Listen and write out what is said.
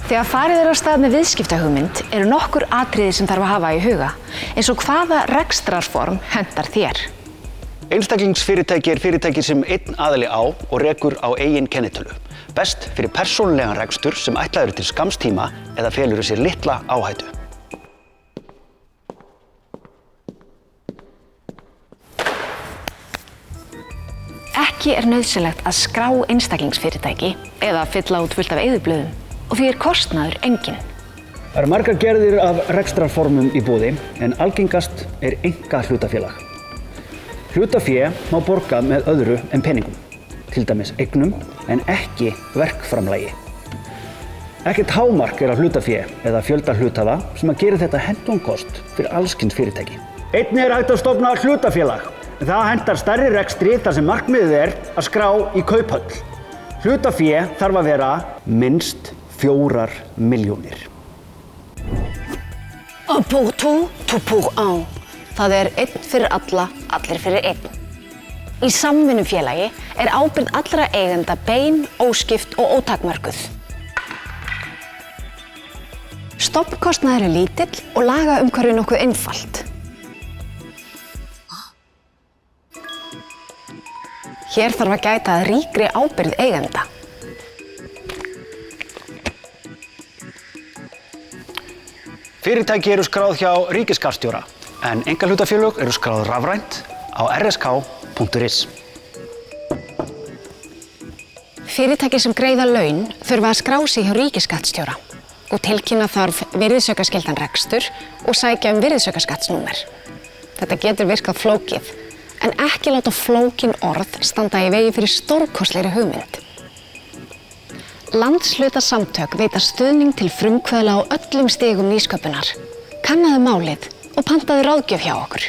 Þegar farið af stað með viðskiptahugmynd eru nokkur atriði sem þarf að hafa í huga, eins og hvaða rekstrarform hentar þér. Einstaklingsfyrirtæki fyrirtæki sem einn aðili á og rekur á eigin kennitölu. Best fyrir persónulegan rekstur sem ætlaður til skamms tíma eða felur í sér litla áhættu. Ekki nauðsynlegt að skrá einstaklingsfyrirtæki eða fylla út fullt af eyðublöðum og því kostnaður enginn. Það eru margar gerðir af rekstrarformum í boði en algengast einkahlutafélag. Hlutafé má borga með öðru en peningum, til dæmis eignum en ekki verkframlagi. Ekkert hámark á hlutafé eða fjölda hluthafa sem að gera þetta hentugan kost fyrir alls kyns fyrirtæki. Einnig hægt að stofna hlutafélag, en það hentar stærri rekstri þar sem markmiðið að skrá í kauphöll. Hlutafé þarf að vera minnst 4 milljónir. Un pour tout, tout pour un. Það einn fyrir alla, allir fyrir einn. Í samvinnufélagi ábyrgð allra eigenda bein, óskipt og ótakmörkuð. Stofnkostnaður lítill og lagaumhverfi nokkuð einfalt. Hér þarf að gæta að ríkri ábyrgð eigenda. Fyrirtæki eru skráð hjá ríkisskattstjóra, en einkahlutafélög eru skráð rafrænt á rsk.is. Fyrirtæki sem greiða laun þurfa að skrá sig hjá ríkisskattstjóra og tilkynna þarf virðisaukaskyldan rekstur og sækja virðisaukaskattsnúmer. Þetta getur virkað flókið, en ekki láta flókin orð standa í vegi fyrir stórkostlegri hugmynd. Landshlutasamtök veita stuðning til frumkvöðla á öllum stigum nýsköpunar. Kannaðu málið og pantaðu ráðgjöf hjá okkur.